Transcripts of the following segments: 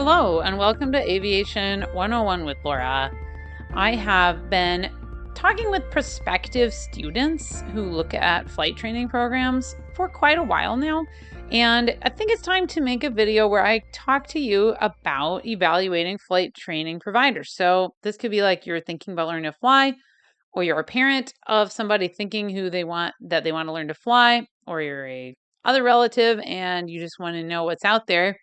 Hello, and welcome to Aviation 101 with Laura. I have been talking with prospective students who look at flight training programs for quite a while now, and I think it's time to make a video where I talk to you about evaluating flight training providers. So this could be like you're thinking about learning to fly, or you're a parent of somebody thinking they want to learn to fly, or you're a other relative and you just want to know what's out there.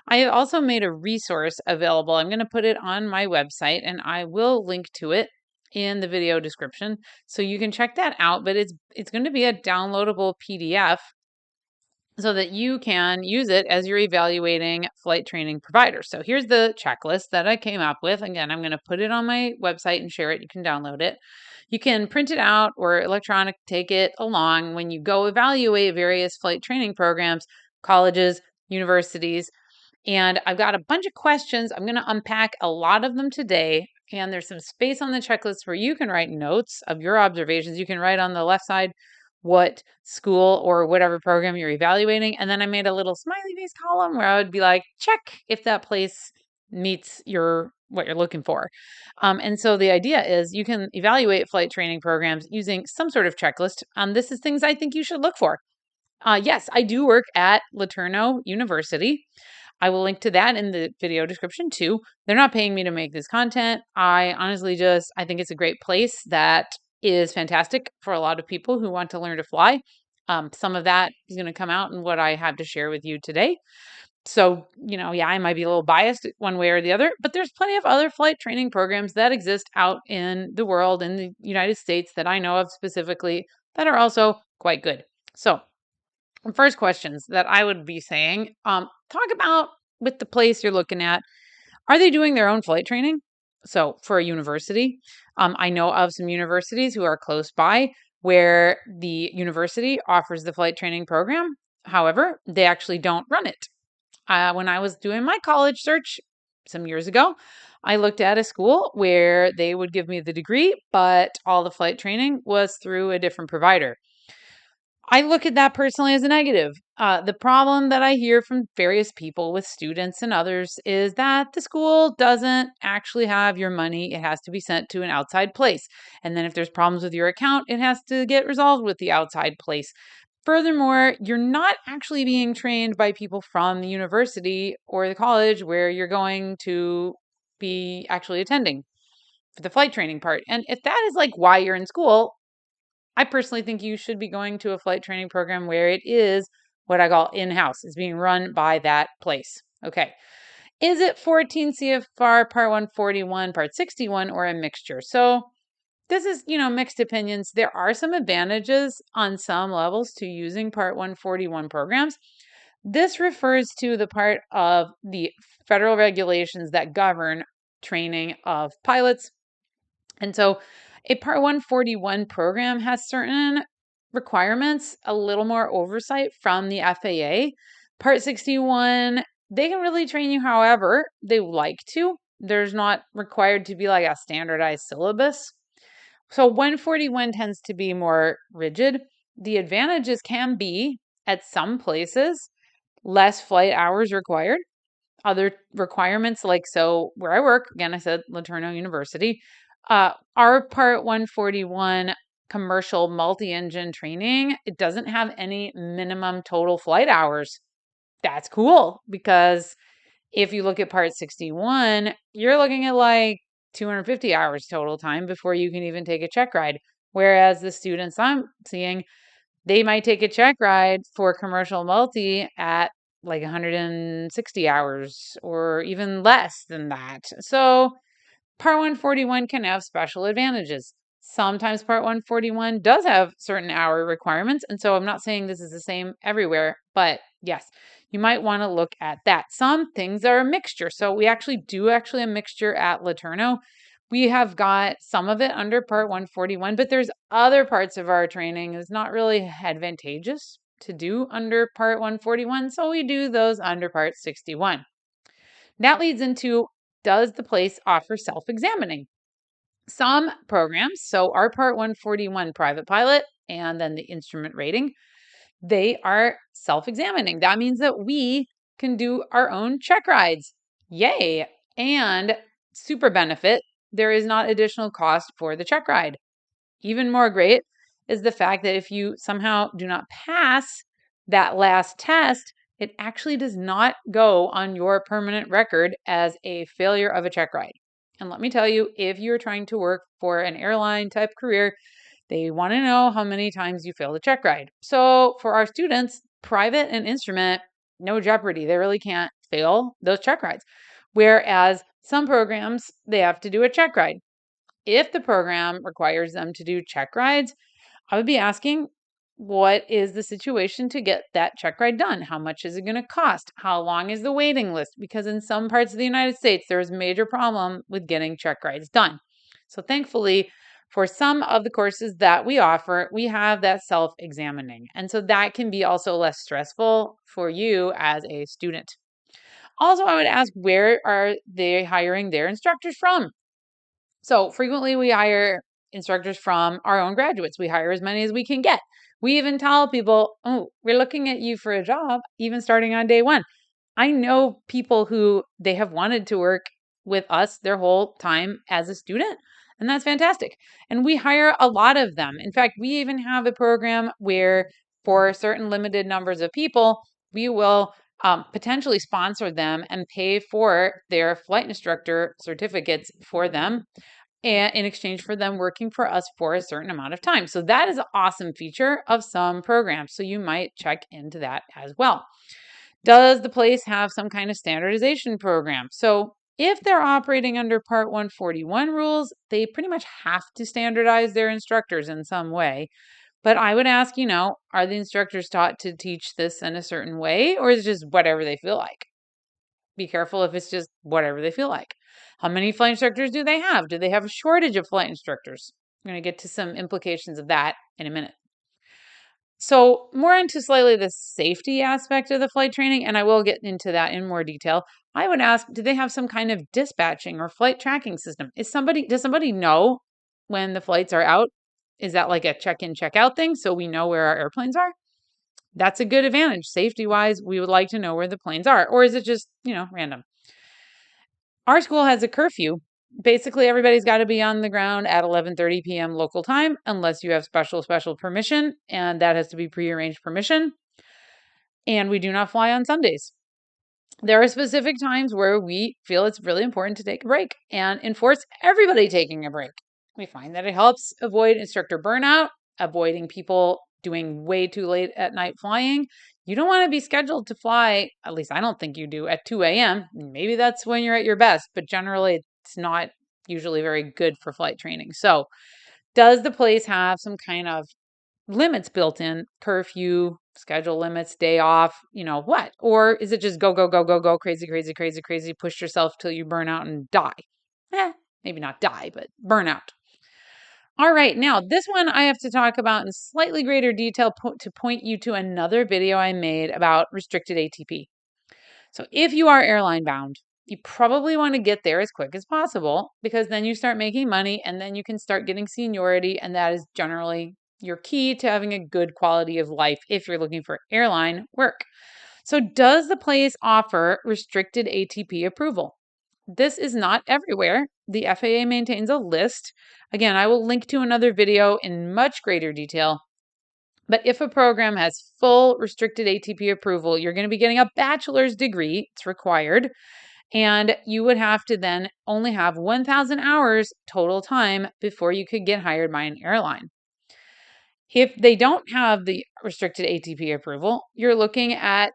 I have also made a resource available. I'm going to put it on my website and I will link to it in the video description so you can check that out, but it's going to be a downloadable PDF so that you can use it as you're evaluating flight training providers. So here's the checklist that I came up with. Again, I'm going to put it on my website and share it. You can download it. You can print it out or electronic take it along when you go evaluate various flight training programs, colleges, universities. And I've got a bunch of questions. I'm going to unpack a lot of them today. And there's some space on the checklist where you can write notes of your observations. You can write on the left side what school or whatever program you're evaluating. And then I made a little smiley face column where I would be like, check if that place meets what you're looking for. And so the idea is you can evaluate flight training programs using some sort of checklist. This is things I think you should look for. Yes, I do work at LeTourneau University. I will link to that in the video description too. They're not paying me to make this content. I honestly I think it's a great place that is fantastic for a lot of people who want to learn to fly. Some of that is going to come out in what I have to share with you today. So, yeah, I might be a little biased one way or the other, but there's plenty of other flight training programs that exist out in the world, in the United States, that I know of specifically that are also quite good. So, first questions that I would be saying, talk about with the place you're looking at. Are they doing their own flight training? So for a university, I know of some universities who are close by where the university offers the flight training program. However, they actually don't run it. When I was doing my college search some years ago, I looked at a school where they would give me the degree, but all the flight training was through a different provider. I look at that personally as a negative. The problem that I hear from various people with students and others is that the school doesn't actually have your money. It has to be sent to an outside place. And then if there's problems with your account, it has to get resolved with the outside place. Furthermore, you're not actually being trained by people from the university or the college where you're going to be actually attending for the flight training part. And if that is like why you're in school, I personally think you should be going to a flight training program where it is what I call in-house, is being run by that place. Okay. Is it 14 CFR Part 141, Part 61, or a mixture? So this is, mixed opinions. There are some advantages on some levels to using Part 141 programs. This refers to the part of the federal regulations that govern training of pilots. And so a Part 141 program has certain requirements, a little more oversight from the FAA. Part 61, they can really train you however they like to. There's not required to be like a standardized syllabus. So 141 tends to be more rigid. The advantages can be, at some places, less flight hours required. Other requirements, like where I work, again, I said LeTourneau University, our Part 141 commercial multi-engine training, it doesn't have any minimum total flight hours. That's cool, because if you look at Part 61, you're looking at like 250 hours total time before you can even take a check ride. Whereas the students I'm seeing, they might take a check ride for commercial multi at like 160 hours or even less than that. So Part 141 can have special advantages. Sometimes Part 141 does have certain hour requirements. And so I'm not saying this is the same everywhere, but yes, you might want to look at that. Some things are a mixture. So we do a mixture at LeTourneau. We have got some of it under Part 141, but there's other parts of our training that's not really advantageous to do under Part 141. So we do those under Part 61. That leads into, does the place offer self-examining? Some programs, so our Part 141 private pilot and then the instrument rating, they are self-examining. That means that we can do our own check rides. Yay! And super benefit, there is not additional cost for the check ride. Even more great is the fact that if you somehow do not pass that last test, it actually does not go on your permanent record as a failure of a check ride. And let me tell you, if you're trying to work for an airline type career, they want to know how many times you failed a check ride. So for our students, private and instrument, no jeopardy. They really can't fail those check rides. Whereas some programs, they have to do a check ride. If the program requires them to do check rides, I would be asking, what is the situation to get that check ride done? How much is it going to cost? How long is the waiting list? Because in some parts of the United States, there is a major problem with getting check rides done. So thankfully, for some of the courses that we offer, we have that self-examining. And so that can be also less stressful for you as a student. Also, I would ask, where are they hiring their instructors from? So frequently we hire instructors from our own graduates. We hire as many as we can get. We even tell people, oh, we're looking at you for a job, even starting on day one. I know people who they have wanted to work with us their whole time as a student, and that's fantastic. And we hire a lot of them. In fact, we even have a program where for certain limited numbers of people, we will potentially sponsor them and pay for their flight instructor certificates for them and in exchange for them working for us for a certain amount of time. So that is an awesome feature of some programs. So you might check into that as well. Does the place have some kind of standardization program? So if they're operating under Part 141 rules, they pretty much have to standardize their instructors in some way. But I would ask, are the instructors taught to teach this in a certain way, or is it just whatever they feel like? Be careful if it's just whatever they feel like. How many flight instructors do they have? Do they have a shortage of flight instructors? I'm going to get to some implications of that in a minute. So, more into slightly the safety aspect of the flight training, and I will get into that in more detail. I would ask, do they have some kind of dispatching or flight tracking system? Does somebody know when the flights are out? Is that like a check-in, check-out thing so we know where our airplanes are? That's a good advantage. Safety wise, we would like to know where the planes are. Or is it just, random? Our school has a curfew. Basically, everybody's got to be on the ground at 11:30 p.m. local time unless you have special permission, and that has to be prearranged permission. And we do not fly on Sundays. There are specific times where we feel it's really important to take a break and enforce everybody taking a break. We find that it helps avoid instructor burnout, avoiding people doing way too late at night flying. You don't want to be scheduled to fly, at least I don't think you do, at 2 a.m. Maybe that's when you're at your best, but generally it's not usually very good for flight training. So, does the place have some kind of limits built in, curfew, schedule limits, day off, what? Or is it just go, go, go, go, go, crazy, crazy, crazy, crazy, push yourself till you burn out and die? Maybe not die, but burn out. All right, now this one I have to talk about in slightly greater detail to point you to another video I made about restricted ATP. So if you are airline bound, you probably want to get there as quick as possible because then you start making money and then you can start getting seniority, and that is generally your key to having a good quality of life if you're looking for airline work. So does the place offer restricted ATP approval? This is not everywhere. The FAA maintains a list. Again, I will link to another video in much greater detail. But if a program has full restricted ATP approval, you're going to be getting a bachelor's degree. It's required. And you would have to then only have 1,000 hours total time before you could get hired by an airline. If they don't have the restricted ATP approval, you're looking at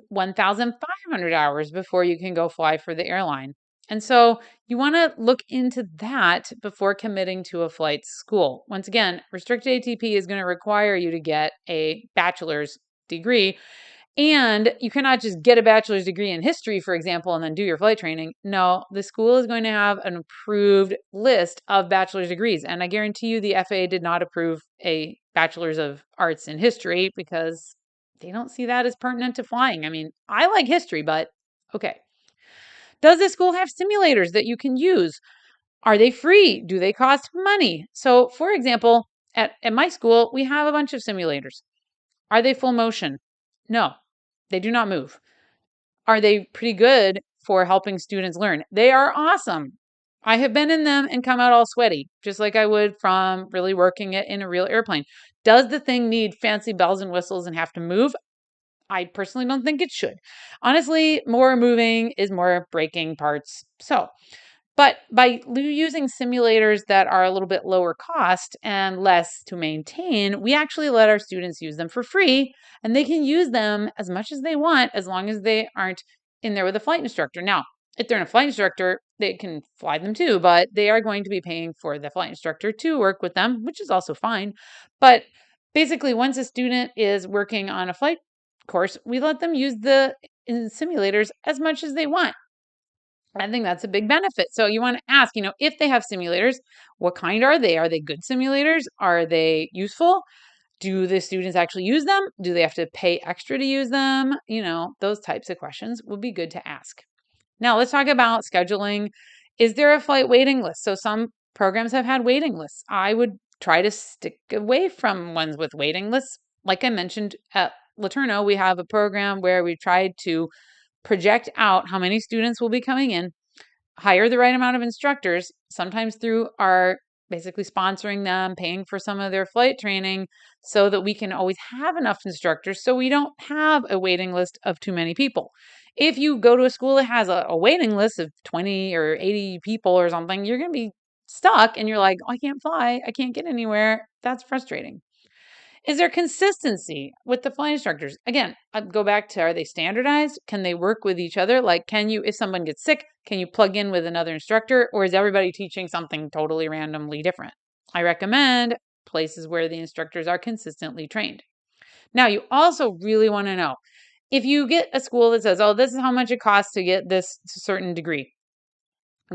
1,500 hours before you can go fly for the airline. And so you want to look into that before committing to a flight school. Once again, restricted ATP is going to require you to get a bachelor's degree. And you cannot just get a bachelor's degree in history, for example, and then do your flight training. No, the school is going to have an approved list of bachelor's degrees. And I guarantee you the FAA did not approve a bachelor's of arts in history because they don't see that as pertinent to flying. I mean, I like history, but okay. Does the school have simulators that you can use? Are they free? Do they cost money? So, for example, at my school, we have a bunch of simulators. Are they full motion? No, they do not move. Are they pretty good for helping students learn. They are awesome. I have been in them and come out all sweaty, just like I would from really working it in a real airplane. Does the thing need fancy bells and whistles and have to move? I personally don't think it should. Honestly, more moving is more breaking parts. But by using simulators that are a little bit lower cost and less to maintain, we actually let our students use them for free, and they can use them as much as they want as long as they aren't in there with a flight instructor. Now, if they're in a flight instructor, they can fly them too, but they are going to be paying for the flight instructor to work with them, which is also fine. But basically, once a student is working on a flight course, we let them use the simulators as much as they want. I think that's a big benefit. So you want to ask, if they have simulators, what kind are they? Are they good simulators? Are they useful? Do the students actually use them? Do they have to pay extra to use them? Those types of questions would be good to ask. Now, let's talk about scheduling. Is there a flight waiting list? So some programs have had waiting lists. I would try to stick away from ones with waiting lists. Like I mentioned at Laterno, we have a program where we tried to project out how many students will be coming in, hire the right amount of instructors, sometimes through our basically sponsoring them, paying for some of their flight training so that we can always have enough instructors so we don't have a waiting list of too many people. If you go to a school that has a waiting list of 20 or 80 people or something, you're going to be stuck and you're like, oh, I can't fly. I can't get anywhere. That's frustrating. Is there consistency with the flight instructors? Again, I'd go back to, are they standardized? Can they work with each other? Like, if someone gets sick, can you plug in with another instructor? Or is everybody teaching something totally randomly different? I recommend places where the instructors are consistently trained. Now, you also really want to know, if you get a school that says, oh, this is how much it costs to get this certain degree.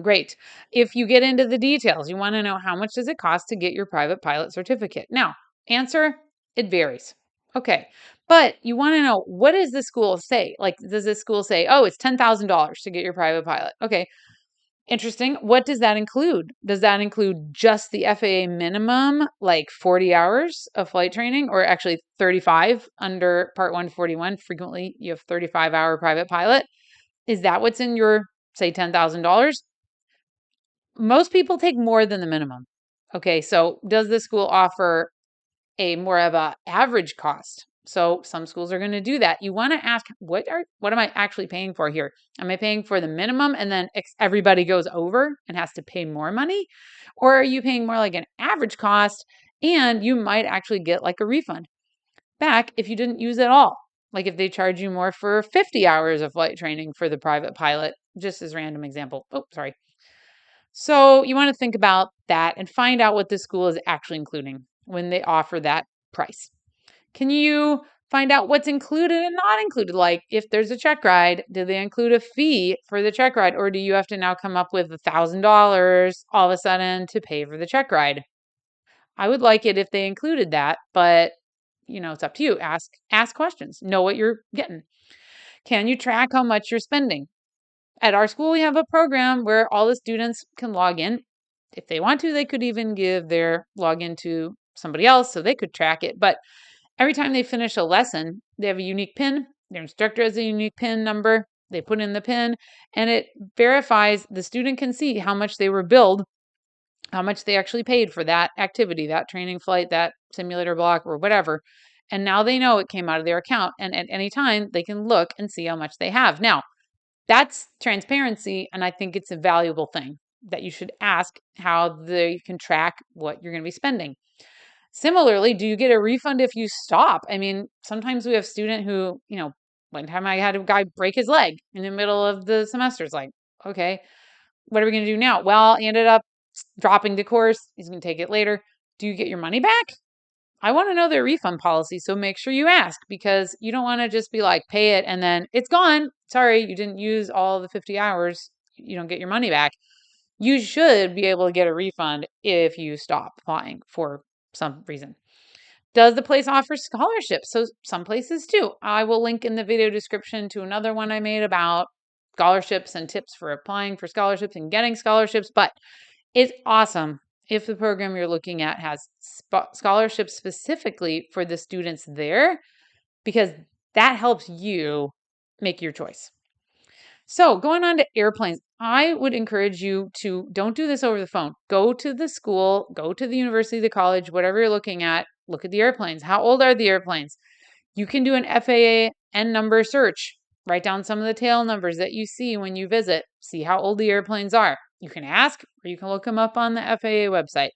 Great. If you get into the details, you want to know, how much does it cost to get your private pilot certificate? Now, answer, it varies. Okay. But you want to know, what does the school say? Like, does this school say, oh, it's $10,000 to get your private pilot? Okay. Interesting. What does that include? Does that include just the FAA minimum, like 40 hours of flight training, or actually 35 under Part 141? Frequently, you have 35-hour private pilot. Is that what's in your, say, $10,000? Most people take more than the minimum. Okay, so does the school offer a more of a average cost? So some schools are going to do that. You want to ask, what am I actually paying for here? Am I paying for the minimum and then everybody goes over and has to pay more money? Or are you paying more like an average cost and you might actually get like a refund back if you didn't use it all? Like if they charge you more for 50 hours of flight training for the private pilot, just as random example. Oh, sorry. So you want to think about that and find out what the school is actually including when they offer that price. Can you find out what's included and not included? Like if there's a check ride, do they include a fee for the check ride? Or do you have to now come up with $1,000 all of a sudden to pay for the check ride? I would like it if they included that, but it's up to you. Ask questions. Know what you're getting. Can you track how much you're spending? At our school, we have a program where all the students can log in. If they want to, they could even give their login to somebody else so they could track it. But every time they finish a lesson, they have a unique PIN. Their instructor has a unique PIN number. They put in the PIN and it verifies the student can see how much they were billed, how much they actually paid for that activity, that training flight, that simulator block, or whatever. And now they know it came out of their account. And at any time, they can look and see how much they have. Now, that's transparency, and I think it's a valuable thing that you should ask how they can track what you're going to be spending. Similarly, do you get a refund if you stop? I mean, sometimes we have a student who, one time I had a guy break his leg in the middle of the semester. It's like, okay, what are we going to do now? Well, he ended up dropping the course. He's going to take it later. Do you get your money back? I want to know their refund policy, so make sure you ask because you don't want to just be like, pay it and then it's gone. Sorry, you didn't use all the 50 hours. You don't get your money back. You should be able to get a refund if you stop applying for some reason. Does the place offer scholarships? So some places do. I will link in the video description to another one I made about scholarships and tips for applying for scholarships and getting scholarships, but it's awesome if the program you're looking at has scholarships specifically for the students there, because that helps you make your choice. So going on to airplanes, I would encourage you to don't do this over the phone. Go to the school, go to the university, the college, whatever you're looking at, look at the airplanes. How old are the airplanes? You can do an FAA N number search. Write down some of the tail numbers that you see when you visit. See how old the airplanes are. You can ask or you can look them up on the FAA website.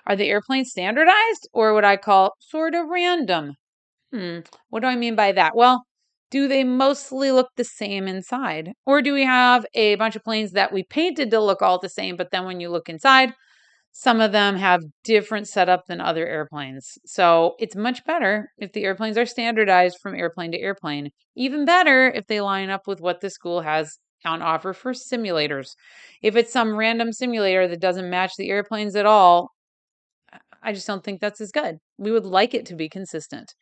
Are the airplanes standardized or what I call sort of random? What do I mean by that? Well, do they mostly look the same inside? Or do we have a bunch of planes that we painted to look all the same, but then when you look inside, some of them have different setup than other airplanes. So it's much better if the airplanes are standardized from airplane to airplane. Even better if they line up with what the school has on offer for simulators. If it's some random simulator that doesn't match the airplanes at all, I just don't think that's as good. We would like it to be consistent.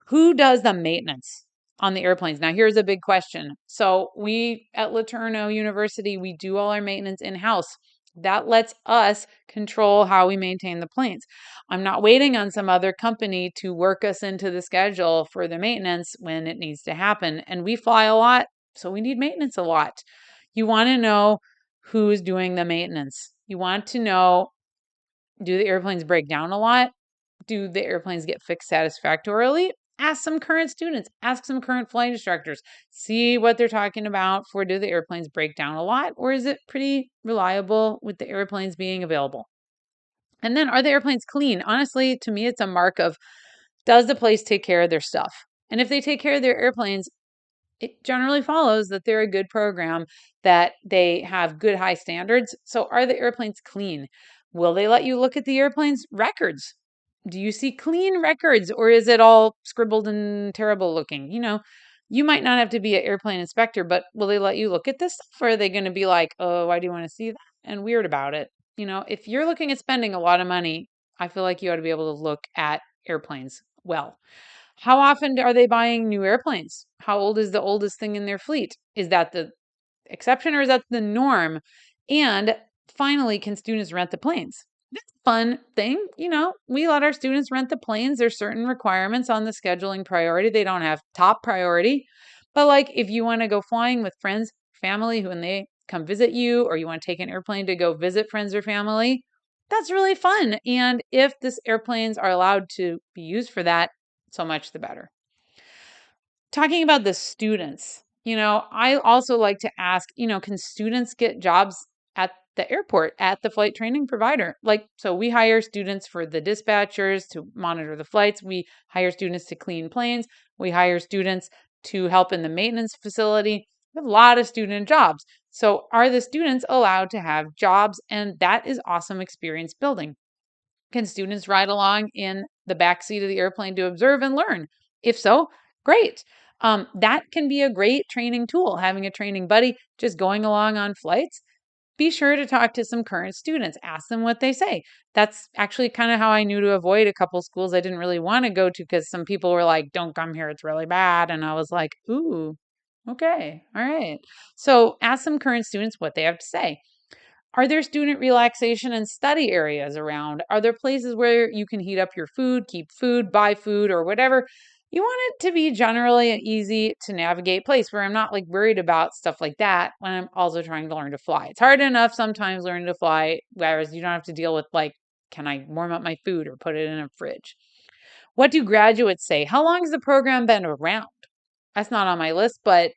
Who does the maintenance on the airplanes? Now, here's a big question. So, we at LeTourneau University, we do all our maintenance in-house. That lets us control how we maintain the planes. I'm not waiting on some other company to work us into the schedule for the maintenance when it needs to happen. And we fly a lot, so we need maintenance a lot. You want to know who's doing the maintenance. You want to know, do the airplanes break down a lot? Do the airplanes get fixed satisfactorily? Ask some current students, ask some current flight instructors, see what they're talking about for, do the airplanes break down a lot or is it pretty reliable with the airplanes being available? And then, are the airplanes clean? Honestly, to me, it's a mark of, does the place take care of their stuff? And if they take care of their airplanes, it generally follows that they're a good program, that they have good high standards. So, are the airplanes clean? Will they let you look at the airplane's records? Do you see clean records or is it all scribbled and terrible looking? You might not have to be an airplane inspector, but will they let you look at this stuff? Or are they going to be like, oh, why do you want to see that? And weird about it. If you're looking at spending a lot of money, I feel like you ought to be able to look at airplanes well. How often are they buying new airplanes? How old is the oldest thing in their fleet? Is that the exception or is that the norm? And finally, can students rent the planes? That's a fun thing. We let our students rent the planes. There's certain requirements on the scheduling priority. They don't have top priority. But like if you want to go flying with friends, family, when they come visit you, or you want to take an airplane to go visit friends or family, that's really fun. And if this airplanes are allowed to be used for that, so much the better. Talking about the students, I also like to ask, can students get jobs at the airport, at the flight training provider? So we hire students for the dispatchers to monitor the flights. We hire students to clean planes. We hire students to help in the maintenance facility. We have a lot of student jobs. So are the students allowed to have jobs? And that is awesome experience building. Can students ride along in the back seat of the airplane to observe and learn? If so, great. That can be a great training tool, having a training buddy just going along on flights. Be sure to talk to some current students, ask them what they say. That's actually kind of how I knew to avoid a couple schools I didn't really want to go to, because some people were like, don't come here, it's really bad. And I was like, ooh, okay, all right. So ask some current students what they have to say. Are there student relaxation and study areas around? Are there places where you can heat up your food, keep food, buy food, or whatever? You want it to be generally an easy to navigate place where I'm not like worried about stuff like that when I'm also trying to learn to fly. It's hard enough sometimes learning to fly, whereas you don't have to deal with like, can I warm up my food or put it in a fridge? What do graduates say? How long has the program been around? That's not on my list, but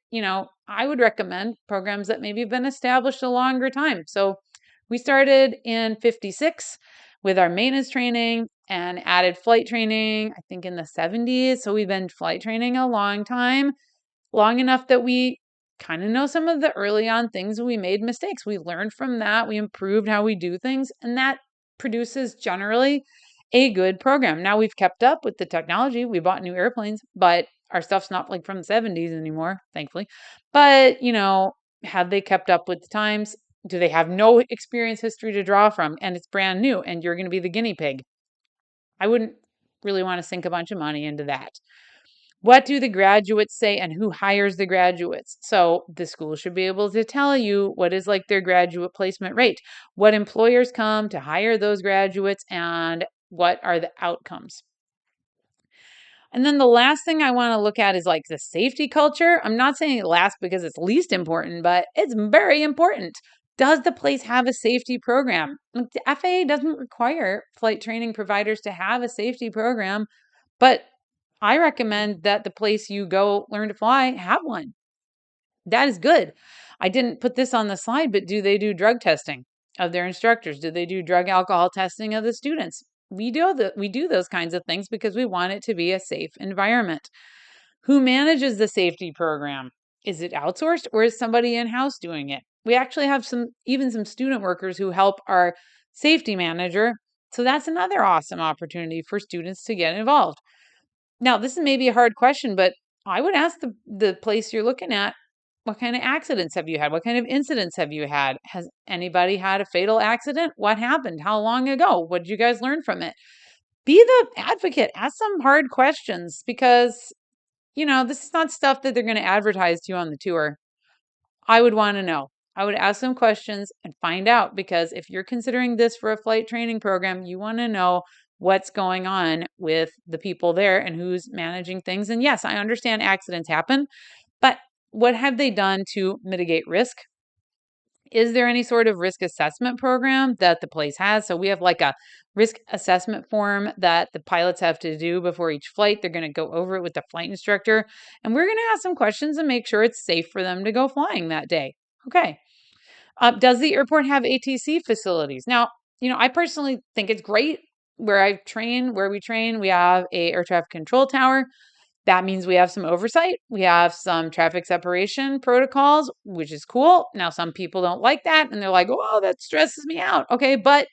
I would recommend programs that maybe have been established a longer time. So we started in 56 with our maintenance training and added flight training, I think in the 70s. So we've been flight training a long time, long enough that we kind of know some of the early on things. We made mistakes. We learned from that. We improved how we do things, and that produces generally a good program. Now we've kept up with the technology. We bought new airplanes, but our stuff's not like from the 70s anymore, thankfully. But, have they kept up with the times? Do they have no experience history to draw from and it's brand new and you're going to be the guinea pig? I wouldn't really want to sink a bunch of money into that. What do the graduates say and who hires the graduates? So the school should be able to tell you what is like their graduate placement rate, what employers come to hire those graduates, and what are the outcomes. And then the last thing I want to look at is like the safety culture. I'm not saying it last because it's least important, but it's very important. Does the place have a safety program? Like, the FAA doesn't require flight training providers to have a safety program, but I recommend that the place you go learn to fly have one. That is good. I didn't put this on the slide, but do they do drug testing of their instructors? Do they do drug alcohol testing of the students? We do those kinds of things because we want it to be a safe environment. Who manages the safety program? Is it outsourced or is somebody in-house doing it? We actually have some student workers who help our safety manager. So that's another awesome opportunity for students to get involved. Now, this is maybe a hard question, but I would ask the place you're looking at, what kind of accidents have you had? What kind of incidents have you had? Has anybody had a fatal accident? What happened? How long ago? What did you guys learn from it? Be the advocate. Ask some hard questions because, this is not stuff that they're going to advertise to you on the tour. I would want to know. I would ask some questions and find out because if you're considering this for a flight training program, you want to know what's going on with the people there and who's managing things. And yes, I understand accidents happen, but what have they done to mitigate risk? Is there any sort of risk assessment program that the place has? So we have like a risk assessment form that the pilots have to do before each flight. They're going to go over it with the flight instructor, and we're going to ask some questions and make sure it's safe for them to go flying that day. Okay. Does the airport have ATC facilities? Now, I personally think it's great. Where we train, we have a air traffic control tower. That means we have some oversight. We have some traffic separation protocols, which is cool. Now, some people don't like that and they're like, oh, that stresses me out. Okay, but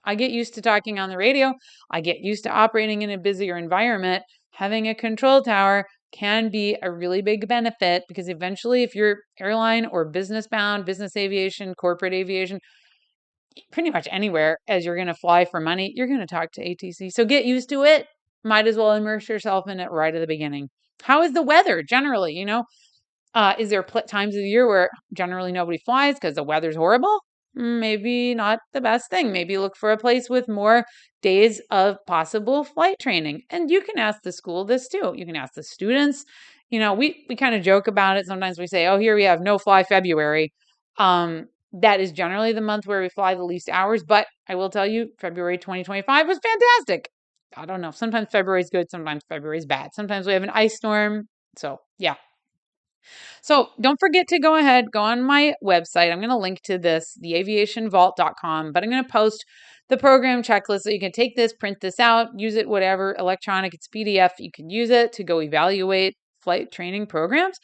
I get used to talking on the radio. I get used to operating in a busier environment. Having a control tower can be a really big benefit because eventually, if you're airline or business bound, business aviation, corporate aviation, pretty much anywhere as you're going to fly for money, you're going to talk to ATC. So get used to it. Might as well immerse yourself in it right at the beginning. How is the weather generally? Is there times of the year where generally nobody flies because the weather's horrible? Maybe not the best thing. Maybe look for a place with more days of possible flight training. And you can ask the school this too. You can ask the students. We kind of joke about it. Sometimes we say, oh, here we have no fly February. That is generally the month where we fly the least hours. But I will tell you, February 2025 was fantastic. I don't know. Sometimes February is good. Sometimes February is bad. Sometimes we have an ice storm. So, yeah. So don't forget to go on my website. I'm going to link to this, theaviationvault.com, but I'm going to post the program checklist so you can take this, print this out, use it, whatever, electronic, it's PDF. You can use it to go evaluate flight training programs.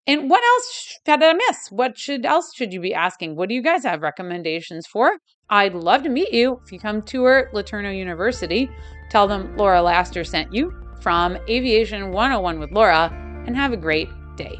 And what else did I miss? What else should you be asking? What do you guys have recommendations for? I'd love to meet you if you come tour LeTourneau University. Tell them Laura Laster sent you from Aviation 101 with Laura, and have a great day.